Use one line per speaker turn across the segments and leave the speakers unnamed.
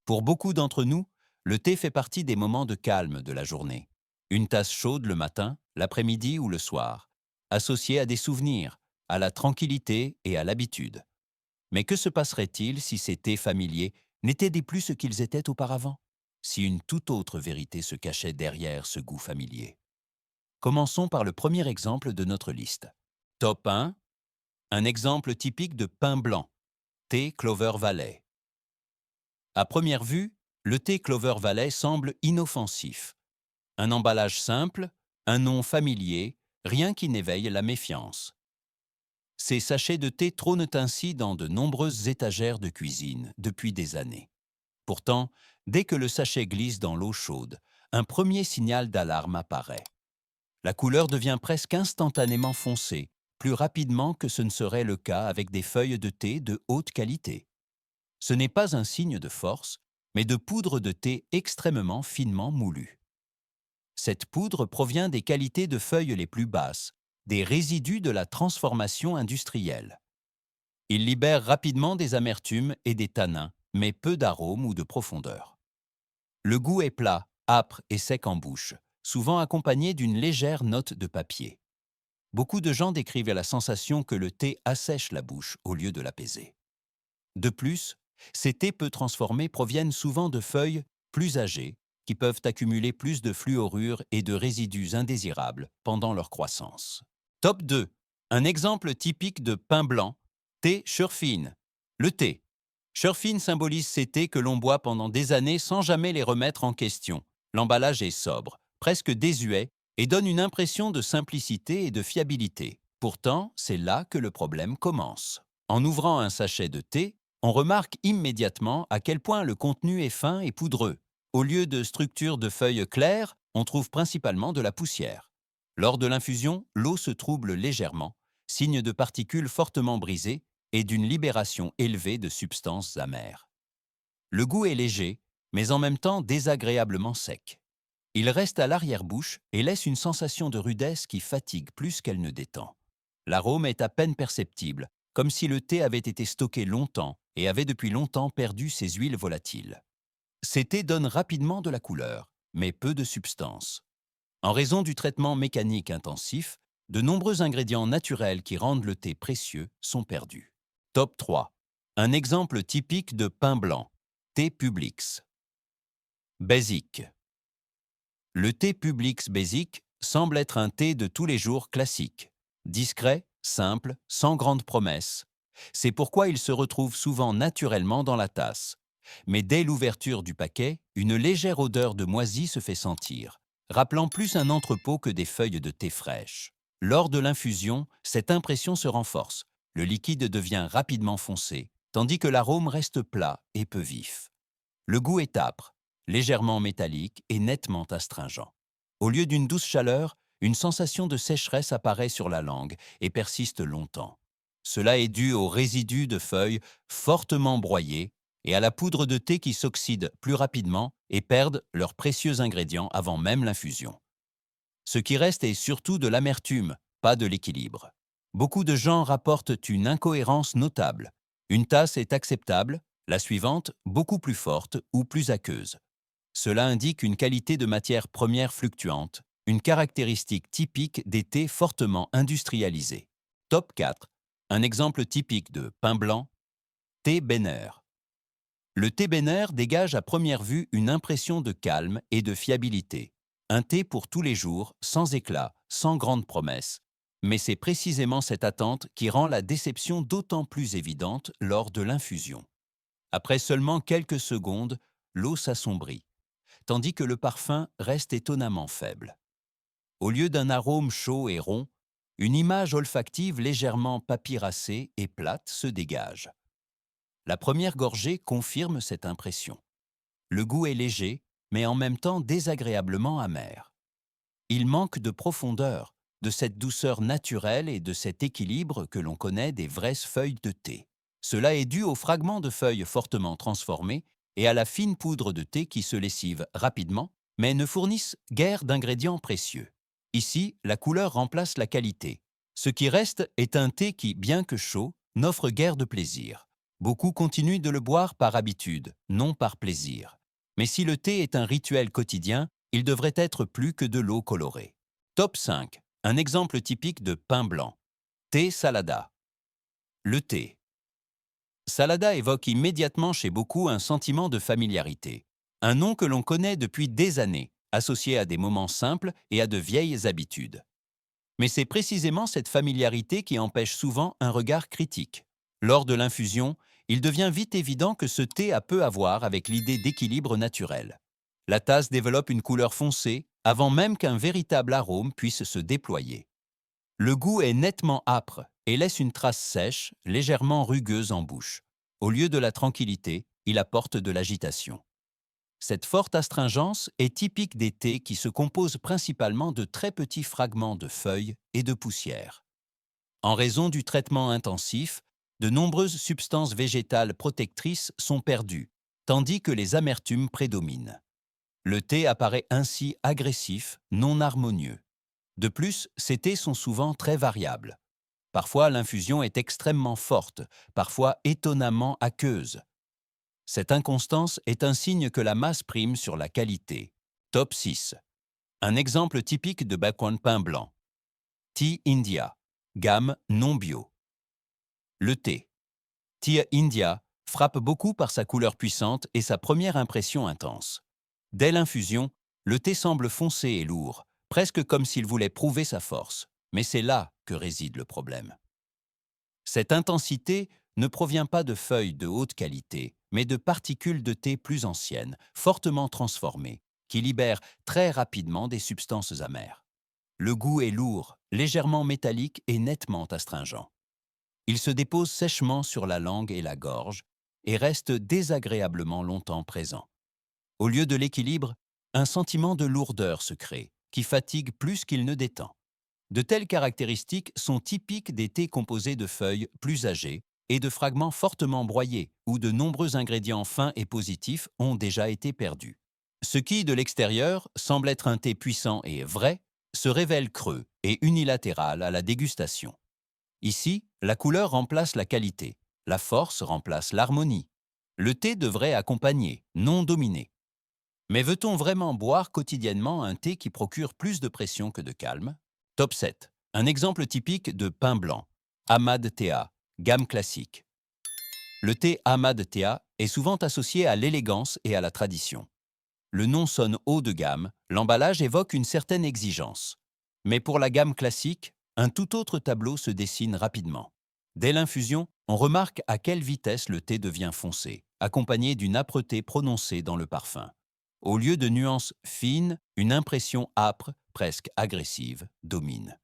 Pour beaucoup d'entre nous, le thé fait partie des moments de calme de la journée. Une tasse chaude le matin, l'après-midi ou le soir, associée à des souvenirs, à la tranquillité et à l'habitude. Mais que se passerait-il si ces thés familiers n'étaient plus ce qu'ils étaient auparavant? Si une toute autre vérité se cachait derrière ce goût familier? Commençons par le premier exemple de notre liste. Top 1, un exemple typique de pain blanc, thé Clover Valley. À première vue, le thé Clover Valley semble inoffensif. Un emballage simple, un nom familier, rien qui n'éveille la méfiance. Ces sachets de thé trônent ainsi dans de nombreuses étagères de cuisine depuis des années. Pourtant, dès que le sachet glisse dans l'eau chaude, un premier signal d'alarme apparaît. La couleur devient presque instantanément foncée, plus rapidement que ce ne serait le cas avec des feuilles de thé de haute qualité. Ce n'est pas un signe de force, mais de poudre de thé extrêmement finement moulue. Cette poudre provient des qualités de feuilles les plus basses, des résidus de la transformation industrielle. Il libère rapidement des amertumes et des tanins, mais peu d'arômes ou de profondeur. Le goût est plat, âpre et sec en bouche, souvent accompagné d'une légère note de papier. Beaucoup de gens décrivent la sensation que le thé assèche la bouche au lieu de l'apaiser. De plus, ces thés peu transformés proviennent souvent de feuilles plus âgées qui peuvent accumuler plus de fluorure et de résidus indésirables pendant leur croissance. Top 2. Un exemple typique de pain blanc, thé Shurfine. Le thé. Shurfine symbolise ces thés que l'on boit pendant des années sans jamais les remettre en question. L'emballage est sobre, presque désuet, et donne une impression de simplicité et de fiabilité. Pourtant, c'est là que le problème commence. En ouvrant un sachet de thé, on remarque immédiatement à quel point le contenu est fin et poudreux. Au lieu de structures de feuilles claires, on trouve principalement de la poussière. Lors de l'infusion, l'eau se trouble légèrement, signe de particules fortement brisées et d'une libération élevée de substances amères. Le goût est léger, mais en même temps désagréablement sec. Il reste à l'arrière-bouche et laisse une sensation de rudesse qui fatigue plus qu'elle ne détend. L'arôme est à peine perceptible, comme si le thé avait été stocké longtemps et avait depuis longtemps perdu ses huiles volatiles. Ces thés donnent rapidement de la couleur, mais peu de substance. En raison du traitement mécanique intensif, de nombreux ingrédients naturels qui rendent le thé précieux sont perdus. Top 3. Un exemple typique de pain blanc, thé Publix. Basic. Le thé Publix Basic semble être un thé de tous les jours classique. Discret, simple, sans grande promesse. C'est pourquoi il se retrouve souvent naturellement dans la tasse. Mais dès l'ouverture du paquet, une légère odeur de moisi se fait sentir, rappelant plus un entrepôt que des feuilles de thé fraîches. Lors de l'infusion, cette impression se renforce. Le liquide devient rapidement foncé, tandis que l'arôme reste plat et peu vif. Le goût est âpre, légèrement métallique et nettement astringent. Au lieu d'une douce chaleur, une sensation de sécheresse apparaît sur la langue et persiste longtemps. Cela est dû aux résidus de feuilles fortement broyées et à la poudre de thé qui s'oxyde plus rapidement et perdent leurs précieux ingrédients avant même l'infusion. Ce qui reste est surtout de l'amertume, pas de l'équilibre. Beaucoup de gens rapportent une incohérence notable. Une tasse est acceptable, la suivante beaucoup plus forte ou plus aqueuse. Cela indique une qualité de matière première fluctuante, une caractéristique typique des thés fortement industrialisés. Top 4. Un exemple typique de pain blanc, thé Benner. Le thé Benner dégage à première vue une impression de calme et de fiabilité. Un thé pour tous les jours, sans éclat, sans grande promesse. Mais c'est précisément cette attente qui rend la déception d'autant plus évidente lors de l'infusion. Après seulement quelques secondes, l'eau s'assombrit, tandis que le parfum reste étonnamment faible. Au lieu d'un arôme chaud et rond, une image olfactive légèrement papyracée et plate se dégage. La première gorgée confirme cette impression. Le goût est léger, mais en même temps désagréablement amer. Il manque de profondeur, de cette douceur naturelle et de cet équilibre que l'on connaît des vraies feuilles de thé. Cela est dû aux fragments de feuilles fortement transformés et à la fine poudre de thé qui se lessive rapidement, mais ne fournissent guère d'ingrédients précieux. Ici, la couleur remplace la qualité. Ce qui reste est un thé qui, bien que chaud, n'offre guère de plaisir. Beaucoup continuent de le boire par habitude, non par plaisir. Mais si le thé est un rituel quotidien, il devrait être plus que de l'eau colorée. Top 5. Un exemple typique de pain blanc. Thé salada. Le thé. Salada évoque immédiatement chez beaucoup un sentiment de familiarité. Un nom que l'on connaît depuis des années, associé à des moments simples et à de vieilles habitudes. Mais c'est précisément cette familiarité qui empêche souvent un regard critique. Lors de l'infusion, il devient vite évident que ce thé a peu à voir avec l'idée d'équilibre naturel. La tasse développe une couleur foncée avant même qu'un véritable arôme puisse se déployer. Le goût est nettement âpre et laisse une trace sèche, légèrement rugueuse en bouche. Au lieu de la tranquillité, il apporte de l'agitation. Cette forte astringence est typique des thés qui se composent principalement de très petits fragments de feuilles et de poussière. En raison du traitement intensif, de nombreuses substances végétales protectrices sont perdues, tandis que les amertumes prédominent. Le thé apparaît ainsi agressif, non harmonieux. De plus, ces thés sont souvent très variables. Parfois, l'infusion est extrêmement forte, parfois étonnamment aqueuse. Cette inconstance est un signe que la masse prime sur la qualité. Top 6. Un exemple typique de background pain blanc. Tea India, gamme non bio. Le thé. Tea India frappe beaucoup par sa couleur puissante et sa première impression intense. Dès l'infusion, le thé semble foncé et lourd, presque comme s'il voulait prouver sa force. Mais c'est là que réside le problème. Cette intensité ne provient pas de feuilles de haute qualité, mais de particules de thé plus anciennes, fortement transformées, qui libèrent très rapidement des substances amères. Le goût est lourd, légèrement métallique et nettement astringent. Il se dépose sèchement sur la langue et la gorge et reste désagréablement longtemps présent. Au lieu de l'équilibre, un sentiment de lourdeur se crée, qui fatigue plus qu'il ne détend. De telles caractéristiques sont typiques des thés composés de feuilles plus âgées et de fragments fortement broyés, où de nombreux ingrédients fins et positifs ont déjà été perdus. Ce qui, de l'extérieur, semble être un thé puissant et vrai, se révèle creux et unilatéral à la dégustation. Ici, la couleur remplace la qualité, la force remplace l'harmonie. Le thé devrait accompagner, non dominer. Mais veut-on vraiment boire quotidiennement un thé qui procure plus de pression que de calme? Top 7. Un exemple typique de pain blanc. Ahmad Tea, gamme classique. Le thé Ahmad Tea est souvent associé à l'élégance et à la tradition. Le nom sonne haut de gamme, l'emballage évoque une certaine exigence. Mais pour la gamme classique, un tout autre tableau se dessine rapidement. Dès l'infusion, on remarque à quelle vitesse le thé devient foncé, accompagné d'une âpreté prononcée dans le parfum. Au lieu de nuances fines, une impression âpre, presque agressive, domine.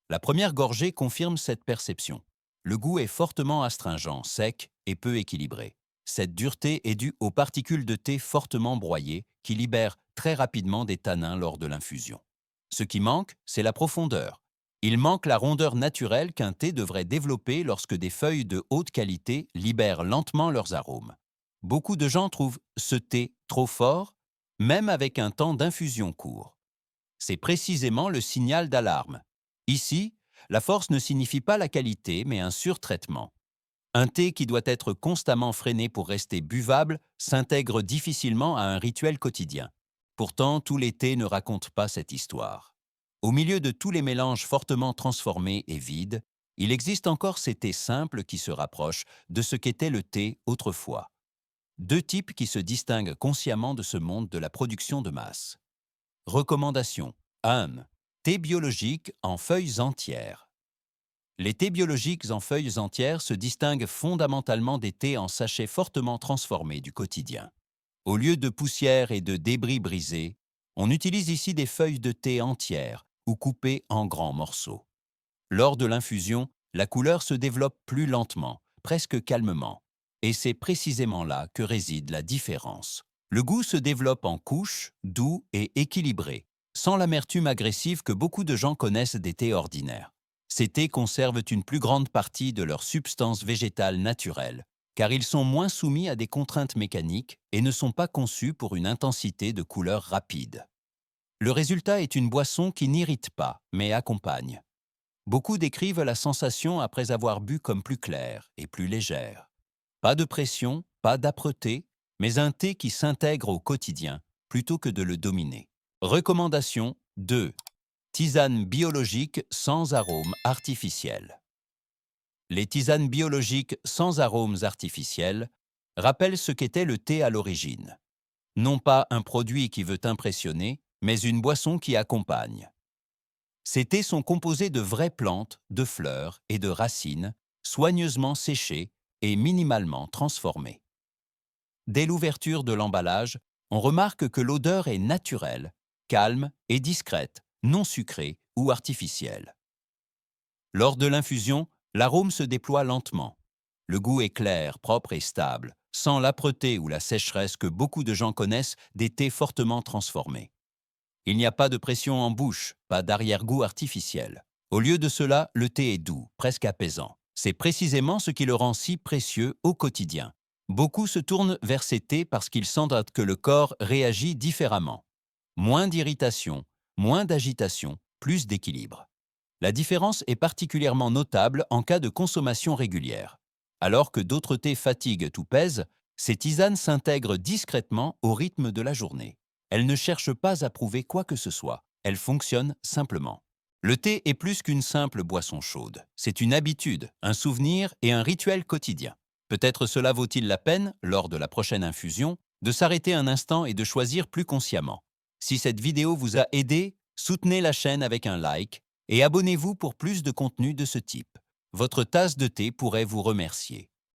La première gorgée confirme cette perception. Le goût est fortement astringent, sec et peu équilibré. Cette dureté est due aux particules de thé fortement broyées qui libèrent très rapidement des tanins lors de l'infusion. Ce qui manque, c'est la profondeur. Il manque la rondeur naturelle qu'un thé devrait développer lorsque des feuilles de haute qualité libèrent lentement leurs arômes. Beaucoup de gens trouvent ce thé trop fort, même avec un temps d'infusion court. C'est précisément le signal d'alarme. Ici, la force ne signifie pas la qualité, mais un surtraitement. Un thé qui doit être constamment freiné pour rester buvable s'intègre difficilement à un rituel quotidien. Pourtant, tous les thés ne racontent pas cette histoire. Au milieu de tous les mélanges fortement transformés et vides, il existe encore ces thés simples qui se rapprochent de ce qu'était le thé autrefois. Deux types qui se distinguent consciemment de ce monde de la production de masse. Recommandation 1. Thé biologique en feuilles entières. Les thés biologiques en feuilles entières se distinguent fondamentalement des thés en sachets fortement transformés du quotidien. Au lieu de poussière et de débris brisés, on utilise ici des feuilles de thé entières ou coupées en grands morceaux. Lors de l'infusion, la couleur se développe plus lentement, presque calmement, et c'est précisément là que réside la différence. Le goût se développe en couches, doux et équilibré, sans l'amertume agressive que beaucoup de gens connaissent des thés ordinaires. Ces thés conservent une plus grande partie de leur substance végétale naturelle, car ils sont moins soumis à des contraintes mécaniques et ne sont pas conçus pour une intensité de couleur rapide. Le résultat est une boisson qui n'irrite pas, mais accompagne. Beaucoup décrivent la sensation après avoir bu comme plus claire et plus légère. Pas de pression, pas d'âpreté, mais un thé qui s'intègre au quotidien plutôt que de le dominer. Recommandation 2. Tisane biologique sans arômes artificiels. Les tisanes biologiques sans arômes artificiels rappellent ce qu'était le thé à l'origine. Non pas un produit qui veut impressionner, mais une boisson qui accompagne. Ces thés sont composés de vraies plantes, de fleurs et de racines, soigneusement séchées et minimalement transformées. Dès l'ouverture de l'emballage, on remarque que l'odeur est naturelle, calme et discrète, non sucrée ou artificielle. Lors de l'infusion, l'arôme se déploie lentement. Le goût est clair, propre et stable, sans l'âpreté ou la sécheresse que beaucoup de gens connaissent des thés fortement transformés. Il n'y a pas de pression en bouche, pas d'arrière-goût artificiel. Au lieu de cela, le thé est doux, presque apaisant. C'est précisément ce qui le rend si précieux au quotidien. Beaucoup se tournent vers ces thés parce qu'ils sentent que le corps réagit différemment. Moins d'irritation, moins d'agitation, plus d'équilibre. La différence est particulièrement notable en cas de consommation régulière. Alors que d'autres thés fatiguent ou pèsent, ces tisanes s'intègrent discrètement au rythme de la journée. Elles ne cherchent pas à prouver quoi que ce soit, elles fonctionnent simplement. Le thé est plus qu'une simple boisson chaude. C'est une habitude, un souvenir et un rituel quotidien. Peut-être cela vaut-il la peine, lors de la prochaine infusion, de s'arrêter un instant et de choisir plus consciemment. Si cette vidéo vous a aidé, soutenez la chaîne avec un like et abonnez-vous pour plus de contenu de ce type. Votre tasse de thé pourrait vous remercier.